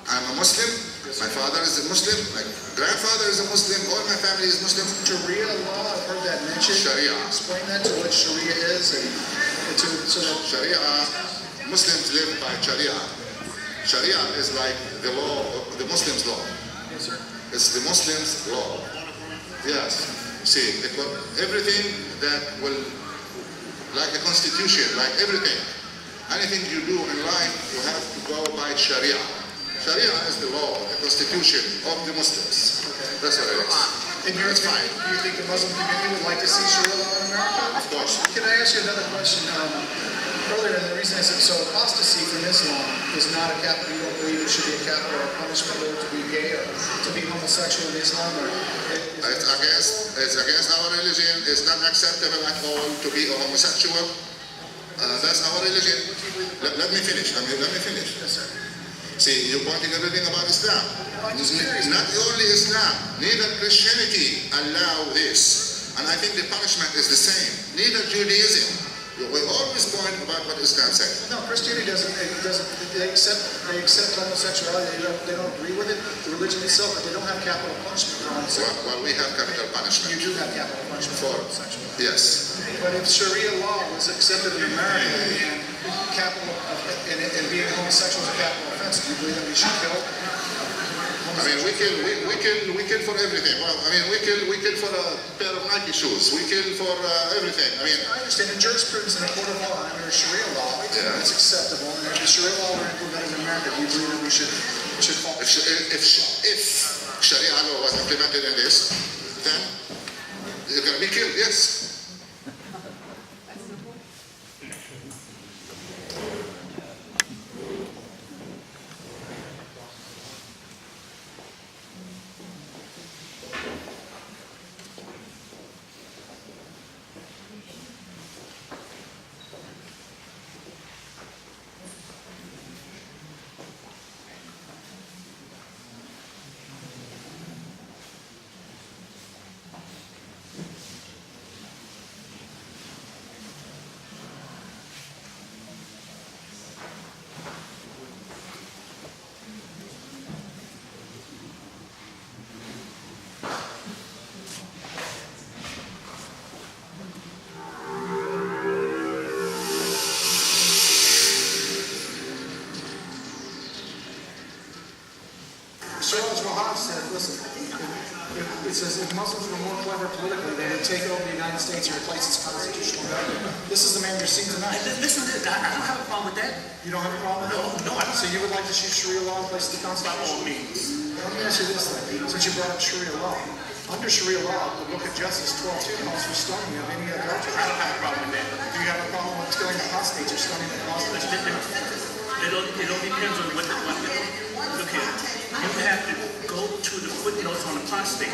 I'm a Muslim. My father is a Muslim. My grandfather is a Muslim. All my family is Muslim. Sharia law, I've heard that mentioned. Sharia. Explain that to what Sharia is and so that Sharia, Muslims live by Sharia. Sharia is like the law, the Muslims' law. Yes, sir. It's the Muslims' law. Yes. See, everything that will, like a constitution, like everything, anything you do in life, you have to go by Sharia. Sharia is the law, the constitution of the Muslims. Okay. That's what it is. And That's fine. Do you think the Muslim community would like to see Sharia law in America? Of course. Can I ask you another question? Earlier, the reason I said, so apostasy from Islam is not a capital, you don't believe it should be a capital or punishment or to be gay or to be homosexual in Islam? Or It's against our religion. It's not acceptable at all to be a homosexual. That's our religion. Let me finish. Let me finish. Yes, sir. See, you're pointing everything about Islam. I'm just curious. Not only Islam, neither Christianity allow this. And I think the punishment is the same. Neither Judaism. We always point about what Islam says. No, Christianity doesn't. They accept homosexuality. They don't agree with it. The religion itself, but they don't have capital punishment for homosexuality. Well, we have capital punishment. You do have capital punishment for homosexuality. Yes. But if Sharia law was accepted in America and capital and being homosexual is a capital offense, do you believe that we should kill? I mean, we kill for everything. Well, I mean, we kill for a pair of Nike shoes. We kill for everything. I mean, I understand in jurisprudence in a court of law under Sharia law, it's acceptable. And if the Sharia law were implemented in America, do you believe that we should follow? if Sharia law was implemented in this, then you're going to be killed. Yes. It says if Muslims were more clever politically, they would take over the United States and replace its constitutional government. This is the man you're seeing tonight. Listen to this, I don't have a problem with that. You don't have a problem with that? No, I don't. So you would like to see Sharia law in place of the Constitution? By all means. Let me ask you this then, since you brought up Sharia law. Under Sharia law, the Book of Justice 12:2 calls for stoning of any adultery. I don't have a problem with that. Do you have a problem with killing apostates or stoning the apostates? It all depends on what look here. You have to go to the footnotes on apostate.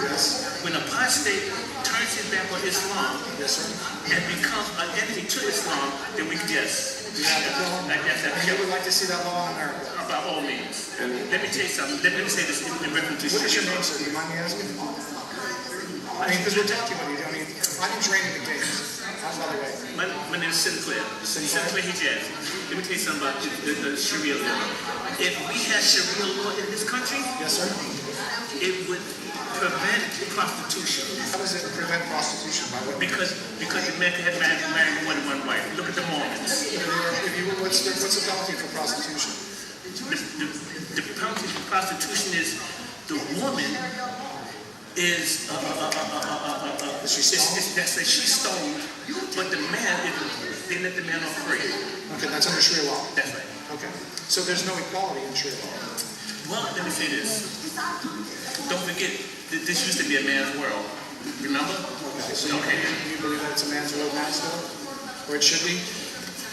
Yes. When apostate turns his back on Islam Yes, sir. and becomes an enemy to Islam, then we can yes. You have to kill him? Like that's And you would like to see that law in America? by all means. Let me tell you something. Let me say this in reference to What is your Sharia name, law. sir? Do you mind me asking? I mean, because we're talking about you. I mean, my name's Randy McDaniels. By the way. My name is Sinclair. Sinclair Hijaz. Let me tell you something about the Sharia law. If we had Sharia law in this country, Yes, sir. it would prevent prostitution. How does it prevent prostitution? By what? Because the man could have married more than one wife. Look at the Mormons. What's the penalty for prostitution? The penalty for prostitution is the woman is she's stoned, but the man they let the man off free. Okay, that's under Sharia law. That's right. Okay, so there's no equality in Sharia law. Well, let me say this. Don't forget that this used to be a man's world. Remember? Okay, so you believe that it's a man's world now still, or it should be?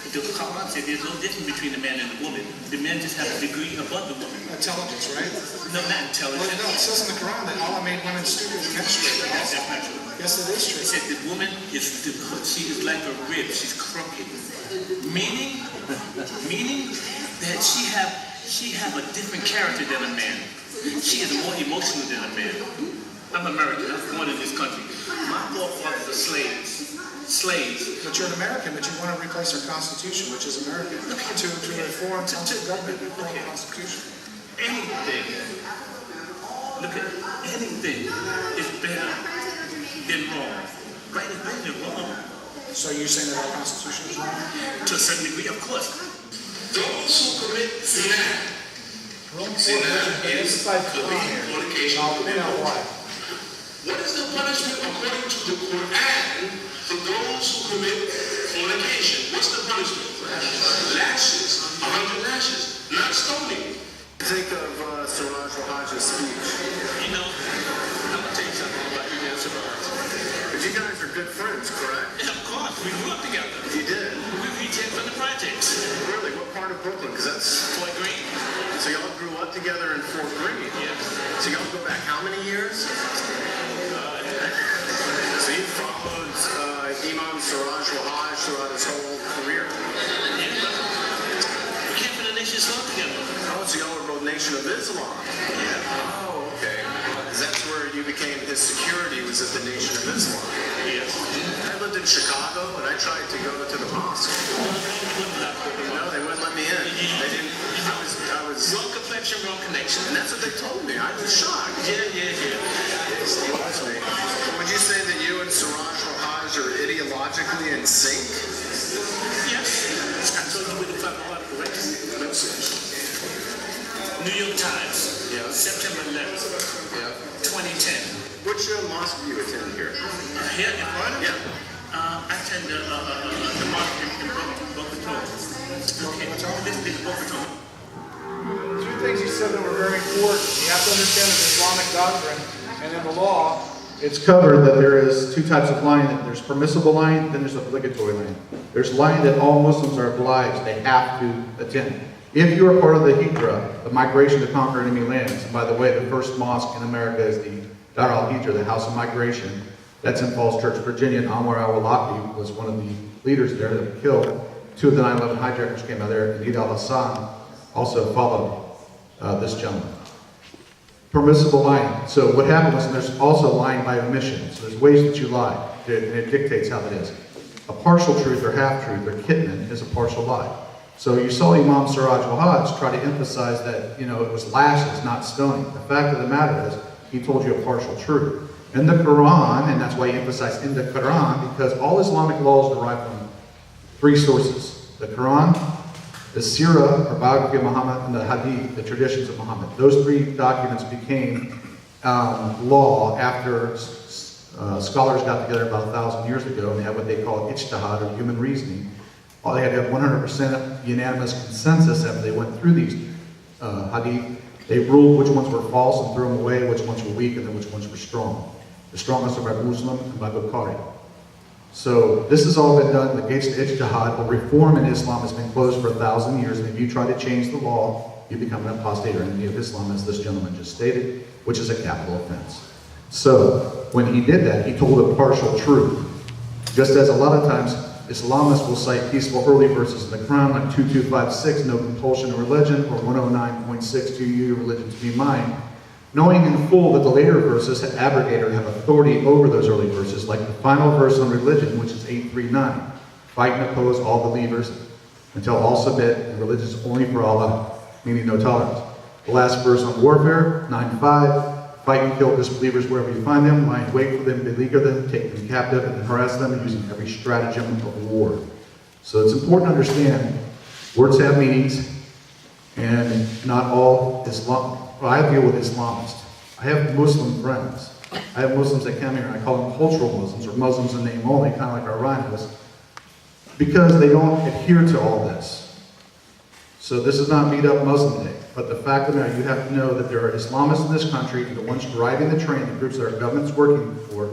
The Quran said there's no difference between the man and the woman. The man just has a degree above the woman. Intelligence, right? No, not intelligence. Well, no, it says in the Quran that Allah made women stupid and menstruate. That's not true. Yes, it is true. He said the woman she is like a rib. She's crooked. Meaning that she have a different character than a man. She is more emotional than a man. I'm American. I was born in this country. My forefathers are slaves. slaves. But you're an American, but you want to replace our Constitution, which is American, to a foreign government, a foreign Constitution. Anything, look at anything is better than wrong. Right is better than wrong. So you're saying that our Constitution is wrong? To a certain degree, of course. Those who commit zina, zina is committing fornication. What is the punishment according to the Quran for those who commit fornication? What's the punishment? Lashes, 100 lashes, not stoning. Think of Siraj Wahaj's speech. You know, I'm gonna tell you something about you and Siraj. But you guys are good friends, correct? Yeah, of course, we grew up together. You did? We retained from the projects. Really? What part of Brooklyn? Because that's... Fort Greene? So y'all grew up together in Fort Greene? Yes. So y'all go back how many years? So you followed Imam Siraj Wahaj throughout his whole career? Yeah, we came from the Nation Islam together. Oh, so y'all were both Nation of Islam? Yeah. Oh, okay. Because that's where you became his security, was at the Nation of Islam. Yes. I lived in Chicago, and I tried to go to the mosque. No, they wouldn't let me in. They didn't. I was Wrong complexion, wrong connection. and that's what they told me. I was shocked. Yeah. Would you say that you and Siraj Wahaj are ideologically in sync? Yes. I told you where to find a lot of corrections. New York Times. Yeah. September 11th, Yeah. 2010. Which mosque do you attend here? Here in Florida? Yeah. I attend the mosque in Boca Raton. Okay. This is Boca Raton. Two things you said that were very important. You have to understand the Islamic doctrine, and in the law, it's covered that there is two types of lying. There's permissible lying, then there's obligatory lying. There's lying that all Muslims are obliged, they have to attend. If you are part of the Hijra, the migration to conquer enemy lands, and by the way, the first mosque in America is the Dar al-Hijra, the House of Migration. That's in Falls Church, Virginia, and Anwar al-Awlaki was one of the leaders there that were killed. Two of the 9/11 hijackers came out there, and Eid al-Hassan also followed this gentleman. Permissible lying. So what happened was there's also lying by omission. So there's ways that you lie, and it dictates how that is. A partial truth or half-truth or kitman is a partial lie. So you saw Imam Siraj Wahaj try to emphasize that, it was lashes, not stoning. The fact of the matter is, he told you a partial truth. In the Quran, and that's why he emphasized in the Quran, because all Islamic laws derive from three sources. The Quran, the Sirah, or biography of Muhammad, and the Hadith, the traditions of Muhammad. Those three documents became law after scholars got together about 1,000 years ago and had what they call ijtihad, or human reasoning. They had to have 100% unanimous consensus after they went through these hadith. They ruled which ones were false and threw them away, which ones were weak, and then which ones were strong. The strongest are by Muslim and by Bukhari. So this has all been done. The gates to ijtihad, or reform in Islam, has been closed for 1,000 years, and if you try to change the law, you become an apostate or enemy of Islam, as this gentleman just stated, which is a capital offense. So when he did that, he told a partial truth. Just as a lot of times Islamists will cite peaceful early verses in the Quran, like 2256, no compulsion of religion, or 109.6, do you religion to be mine, knowing in full that the later verses have abrogated or have authority over those early verses, like the final verse on religion, which is 839, fight and oppose all believers until all submit, and religion is only for Allah, meaning no tolerance. The last verse on warfare, 9:5, fight and kill disbelievers wherever you find them, lie in wait for them, beleaguer them, take them captive, and then harass them using every stratagem of war. So it's important to understand words have meanings, and not all Islam. Well, I deal with Islamists. I have Muslim friends. I have Muslims that come here, and I call them cultural Muslims, or Muslims in name only, kind of like our rhinos, because they don't adhere to all this. So this is not Meet Up Muslim Day, but the fact of the matter, you have to know that there are Islamists in this country, and the ones driving the train, the groups that our government's working for,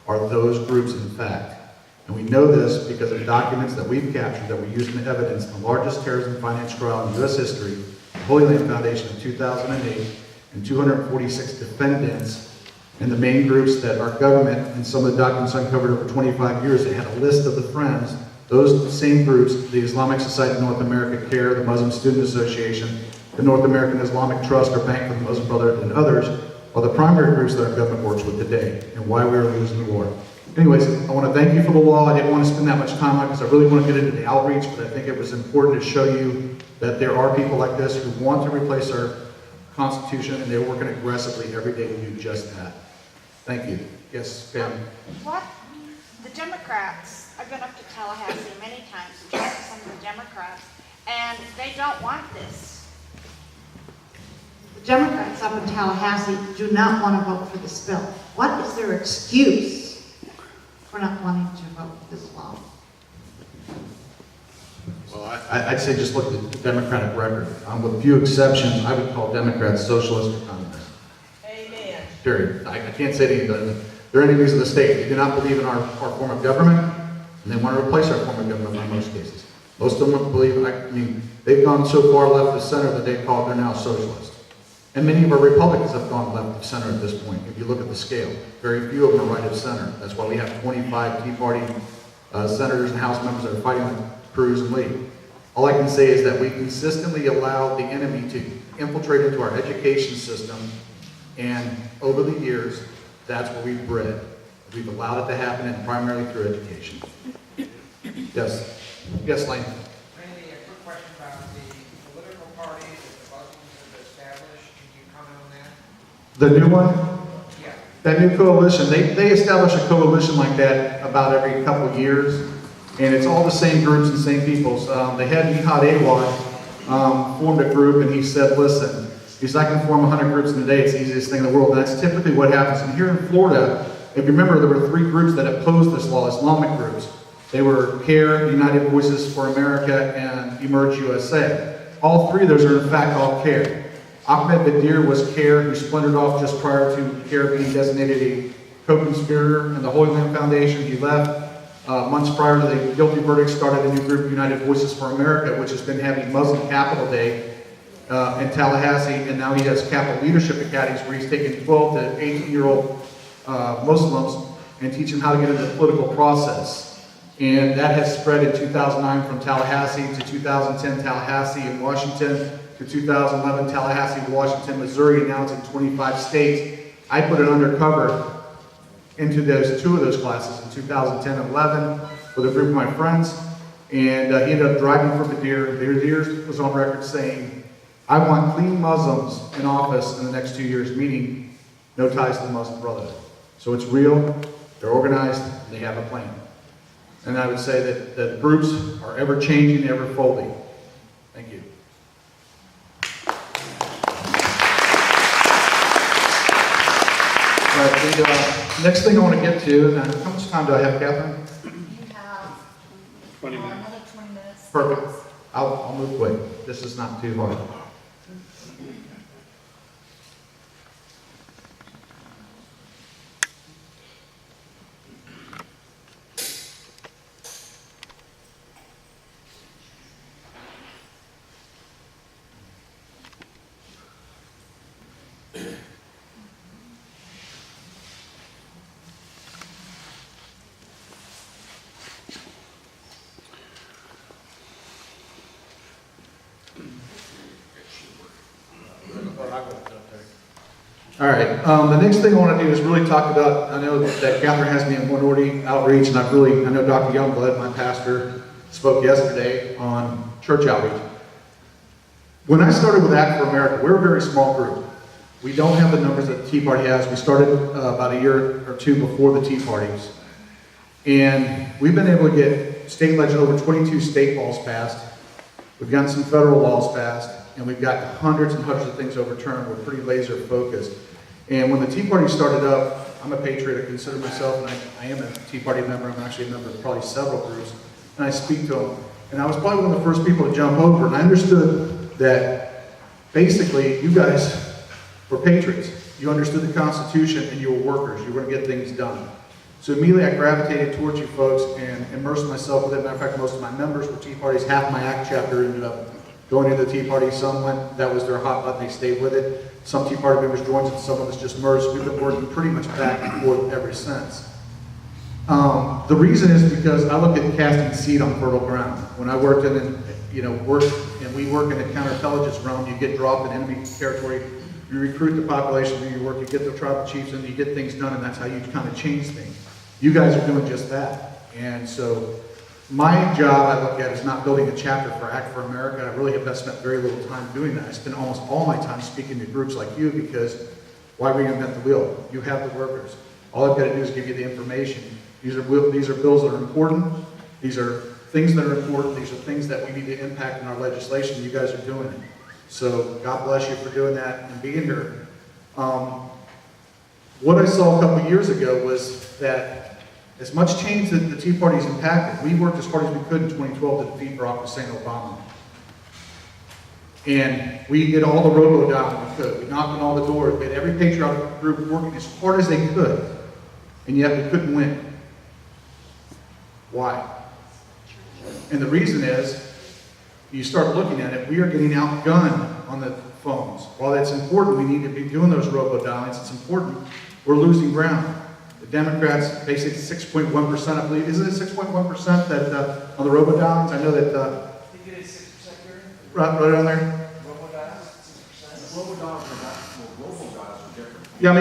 are those groups in fact. And we know this because of documents that we've captured that were used in evidence in the largest terrorism finance trial in U.S. history, the Holy Land Foundation in 2008, and 246 defendants, and the main groups that our government, and some of the documents uncovered over 25 years, they had a list of the friends. Those same groups, the Islamic Society of North America, CARE, the Muslim Student Association, the North American Islamic Trust, or Bank for the Muslim Brotherhood, and others, are the primary groups that our government works with today, and why we are losing the war. Anyways, I want to thank you for the law. I didn't want to spend that much time on it because I really want to get into the outreach, but I think it was important to show you that there are people like this who want to replace our Constitution, and they're working aggressively every day to do just that. Thank you. Yes, Pam? What? The Democrats, I've been up to Tallahassee many times and talked to some of the Democrats, and they don't want this. The Democrats up in Tallahassee do not want to vote for this bill. What is their excuse for not wanting to vote for this law? Well, I'd say just look at the Democratic record. With few exceptions, I would call Democrats socialist or communist. Amen. Period. I can't say anything. They're enemies of the state. They do not believe in our form of government, and they want to replace our form of government in most cases. Most of them believe, they've gone so far left of center that they're now socialist. And many of our Republicans have gone left of center at this point, if you look at the scale. Very few of them are right of center. That's why we have 25 Tea Party senators and House members that are fighting with Cruz and Lee. All I can say is that we consistently allow the enemy to infiltrate into our education system, and over the years, that's where we've bred. We've allowed it to happen, and primarily through education. Yes. Yes, Lane. Randy, a quick question about the political parties that the Muslims have established. Can you comment on that? The new one? Yeah. That new coalition, they establish a coalition like that about every couple of years, and it's all the same groups and same peoples. The head Jihad Awad formed a group, and he said, listen, I can form 100 groups in a day. It's the easiest thing in the world. And that's typically what happens. And here in Florida, if you remember, there were 3 groups that opposed this law, Islamic groups. They were CARE, United Voices for America, and Emerge USA. All 3 of those are in fact all CARE. Ahmed Badir was CARE, who splintered off just prior to CARE being designated a co-conspirator in the Holy Land Foundation. He left. Months prior to the guilty verdict, started a new group, United Voices for America, which has been having Muslim Capital Day in Tallahassee, and now he has Capital Leadership Academies where he's taking 12 to 18-year-old Muslims and teach them how to get into the political process. And that has spread in 2009 from Tallahassee to 2010 Tallahassee and Washington to 2011 Tallahassee, Washington, Missouri, and now it's in 25 states. I put it undercover into those 2 of those classes in 2010 and 11 with a group of my friends, and he ended up driving for Badir. Badir was on record saying, I want clean Muslims in office in the next 2 years, meaning no ties to the Muslim Brotherhood. So it's real, they're organized, they have a plan. And I would say that the groups are ever changing, ever folding. Thank you. All right, the next thing I want to get to, and how much time do I have, Catherine? You have 20 minutes. another 20 minutes. Perfect. I'll move quick. This is not too hard. All right, the next thing I want to do is really talk about, I know that Catherine has me in minority outreach, and I know Dr. Youngblood, my pastor, spoke yesterday on church outreach. When I started with Act for America, we're a very small group. We don't have the numbers that the Tea Party has. We started about a year or 2 before the Tea Parties. And we've been able to get state legislation, over 22 state laws passed. We've gotten some federal laws passed, and we've got hundreds and hundreds of things overturned. We're pretty laser focused. And when the Tea Party started up, I'm a patriot, I consider myself, and I am a Tea Party member. I'm actually a member of probably several groups, and I speak to them. And I was probably one of the first people to jump over, and I understood that basically you guys were patriots. You understood the Constitution, and you were workers. You were going to get things done. So immediately I gravitated towards you folks and immersed myself with it. Matter of fact, most of my members were Tea Parties. Half my ACT chapter ended up going into the Tea Party. Some went, that was their hot button, they stayed with it. Some Tea Party members joined, and some of us just merged. We've been working pretty much back and forth ever since. The reason is because I look at casting seed on fertile ground. When I worked in, we work in the counterintelligence realm, you get dropped in enemy territory, you recruit the population, you work, you get the tribal chiefs, and you get things done, and that's how you kind of change things. You guys are doing just that. And so my job, I look at, is not building a chapter for Act for America. I really have spent very little time doing that. I spend almost all my time speaking to groups like you because why reinvent the wheel? You have the workers. All I've got to do is give you the information. These are bills that are important. These are things that are important. These are things that we need to impact in our legislation. You guys are doing it. So God bless you for doing that and being here. What I saw a couple of years ago was that as much change that the Tea Party's impacted, we worked as hard as we could in 2012 to defeat Barack Hussein Obama. And we did all the robo-dialing we could. We knocked on all the doors. We had every patriotic group working as hard as they could. And yet we couldn't win. Why? And the reason is, you start looking at it, we are getting outgunned on the phones. While that's important, we need to be doing those robo-dialings. It's important. We're losing ground. The Democrats, basically 6.1%, I believe. Isn't it 6.1% that on the robo-dialings? I know that... I think it is 6%, Gary. Right on there? Robo-dials, 6%. Robo-dials are different. Yeah,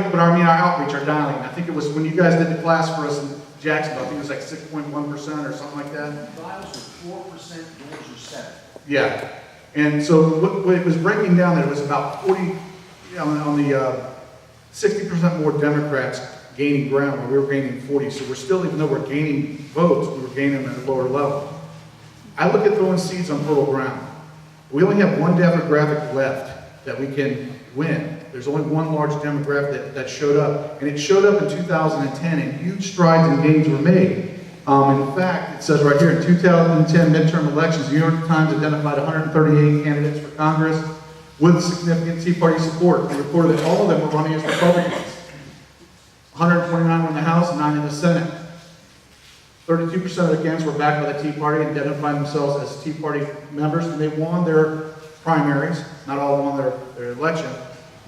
but our outreach, our dialing. I think it was when you guys did the class for us in Jacksonville, I think it was like 6.1% or something like that. Dials are 4%, doors are 7%. Yeah. And so what it was breaking down, that it was about 40, on the 60% more Democrats gaining ground, where we were gaining 40. So we're still, even though we're gaining votes, we were gaining them at a lower level. I look at throwing seeds on fertile ground. We only have one demographic left that we can win. There's only one large demographic that showed up, and it showed up in 2010, and huge strides and gains were made. In fact, it says right here, in 2010 midterm elections, the New York Times identified 138 candidates for Congress with significant Tea Party support, and reported that all of them were running as Republicans. 129 were in the House and 9 in the Senate. 32% of the candidates were backed by the Tea Party and identified themselves as Tea Party members, and they won their primaries. Not all won their election,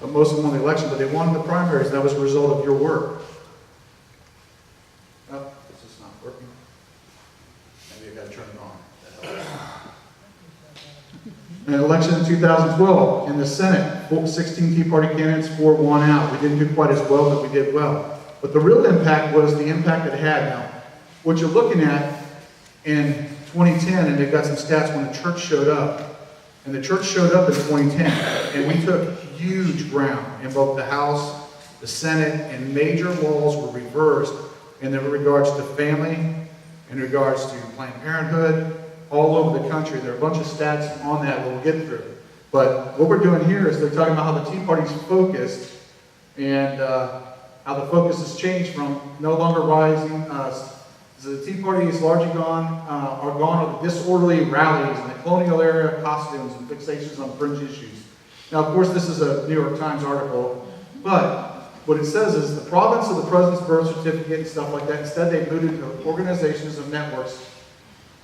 but most of them won the election, but they won the primaries. That was a result of your work. Oh, this is not working. Maybe I got to turn it on. An election in 2012, in the Senate, 16 Tea Party candidates, 4 won out. We didn't do quite as well, but we did well. But the real impact was the impact it had. Now, what you're looking at in 2010, and they've got some stats when the church showed up, and the church showed up in 2010, and we took huge ground in both the House, the Senate, and major laws were reversed in regards to family, in regards to Planned Parenthood, all over the country. There are a bunch of stats on that we'll get through. But what we're doing here is they're talking about how the Tea Party's focused, and how the focus has changed from no longer rising. The Tea Party is largely gone are the disorderly rallies and the colonial era costumes and fixations on fringe issues. Now, of course, this is a New York Times article, but what it says is the province of the president's birth certificate and stuff like that, instead they moved into organizations and networks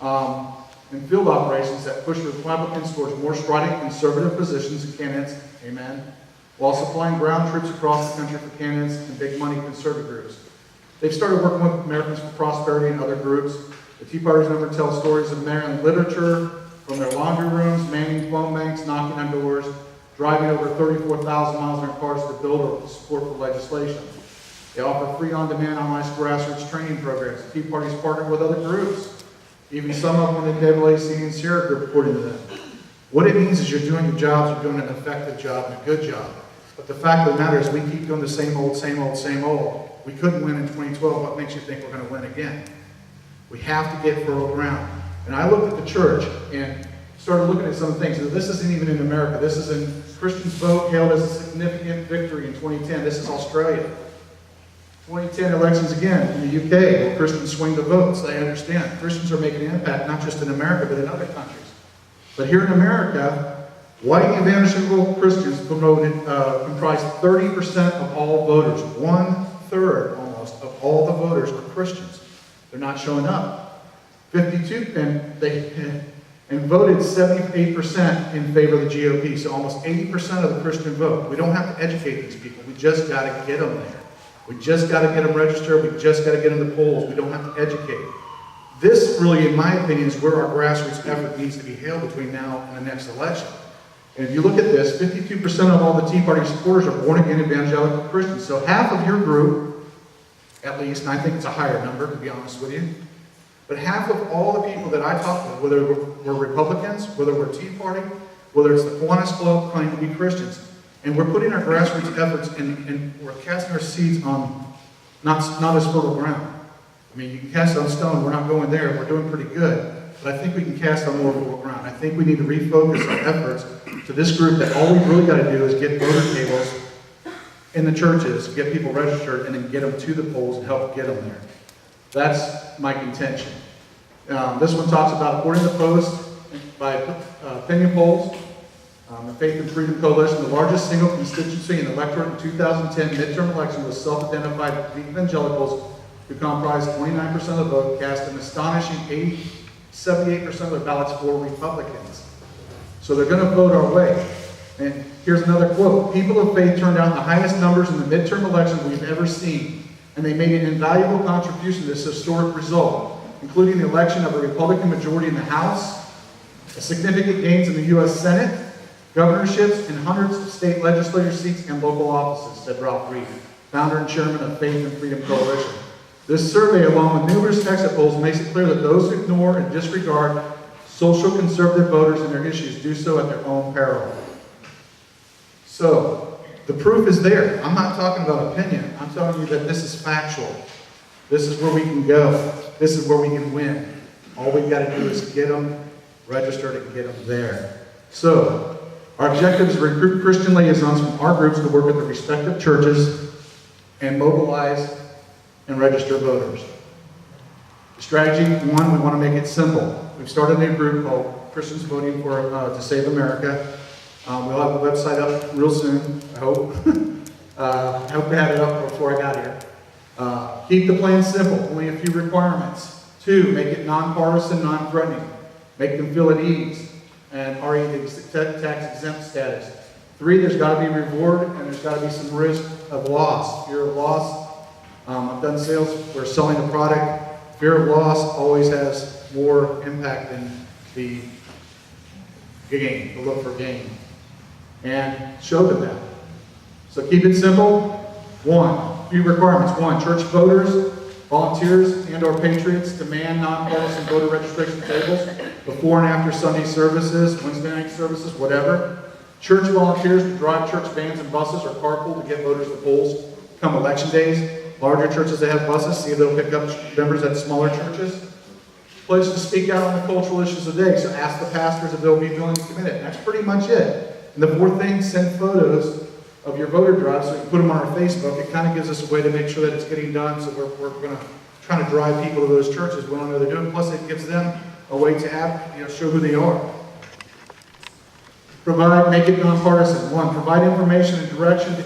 and field operations that push Republicans towards more strident conservative positions and candidates, amen, while supplying ground troops across the country for candidates and big money conservative groups. They've started working with Americans for Prosperity and other groups. The Tea Party's never tell stories of Maryland literature, from their laundry rooms, manning phone banks, knocking on doors, driving over 34,000 miles in their cars to build or support for legislation. They offer free on-demand online grassroots training programs. The Tea Party's partnered with other groups, even some of them in the NAACP and Sierra Group, according to them. What it means is you're doing your jobs, you're doing an effective job and a good job. But the fact of the matter is we keep doing the same old, same old, same old. We couldn't win in 2012. What makes you think we're going to win again? We have to get fertile ground. And I looked at the church and started looking at some things. This isn't even in America. This is in Christians' vote hailed as a significant victory in 2010. This is Australia. 2010 elections again in the UK, where Christians swing the votes. They understand. Christians are making an impact, not just in America, but in other countries. But here in America, white evangelical Christians comprise 30% of all voters. 1/3 almost of all the voters are Christians. They're not showing up. 52 and voted 78% in favor of the GOP. So almost 80% of the Christian vote. We don't have to educate these people. We just got to get them there. We just got to get them registered. We just got to get them to polls. We don't have to educate. This really, in my opinion, is where our grassroots effort needs to be held between now and the next election. And if you look at this, 52% of all the Tea Party supporters are born-again evangelical Christians. So half of your group at least, and I think it's a higher number, to be honest with you. But half of all the people that I talk to, whether we're Republicans, whether we're Tea Party, whether it's the Kiwanis Club, claim to be Christians, and we're putting our grassroots efforts and we're casting our seeds on not as fertile ground. I mean, you can cast on stone, we're not going there, we're doing pretty good. But I think we can cast on more fertile ground. I think we need to refocus our efforts to this group that all we've really got to do is get voter tables in the churches, get people registered, and then get them to the polls and help get them there. That's my contention. This one talks about, according to the Post, by opinion polls, the Faith and Freedom Coalition, the largest single constituency in the electorate in 2010 midterm election was self-identified evangelicals who comprised 29% of the vote, cast an astonishing 78% of the ballots for Republicans. So they're going to vote our way. And here's another quote. People of faith turned out the highest numbers in the midterm election we've ever seen, and they made an invaluable contribution to this historic result, including the election of a Republican majority in the House, significant gains in the U.S. Senate, governorships, and hundreds of state legislature seats and local offices, said Ralph Reed, founder and chairman of Faith and Freedom Coalition. This survey, along with numerous exit polls, makes it clear that those who ignore and disregard social conservative voters and their issues do so at their own peril. So, the proof is there. I'm not talking about opinion. I'm telling you that this is factual. This is where we can go. This is where we can win. All we've got to do is get them registered and get them there. So, our objective is to recruit Christian liaisons from our groups to work with the respective churches and mobilize and register voters. Strategy one, we want to make it simple. We've started a new group called Christians Voting for to Save America. We'll have the website up real soon, I hope. I hope we had it up before I got here. Keep the plan simple, only a few requirements. 2, make it nonpartisan, non-threatening. Make them feel at ease and are in tax-exempt status. 3, there's got to be reward and there's got to be some risk of loss, fear of loss. I've done sales where selling a product, fear of loss always has more impact than the gain, the look for gain. And show them that. So keep it simple. 1, few requirements. 1, church voters, volunteers, and/or patriots demand nonpartisan voter registration tables before and after Sunday services, Wednesday night services, whatever. Church volunteers to drive church vans and buses or carpool to get voters to polls come election days. Larger churches that have buses, see if they'll pick up members at smaller churches. Pledge to speak out on the cultural issues of the day, so ask the pastors if they'll be willing to commit it. That's pretty much it. And the 4th thing, send photos of your voter drive so you can put them on our Facebook. It kind of gives us a way to make sure that it's getting done, so we're going to try to drive people to those churches. We don't know they're doing. Plus, it gives them a way to show who they are. Make it nonpartisan. 1, provide information and direction to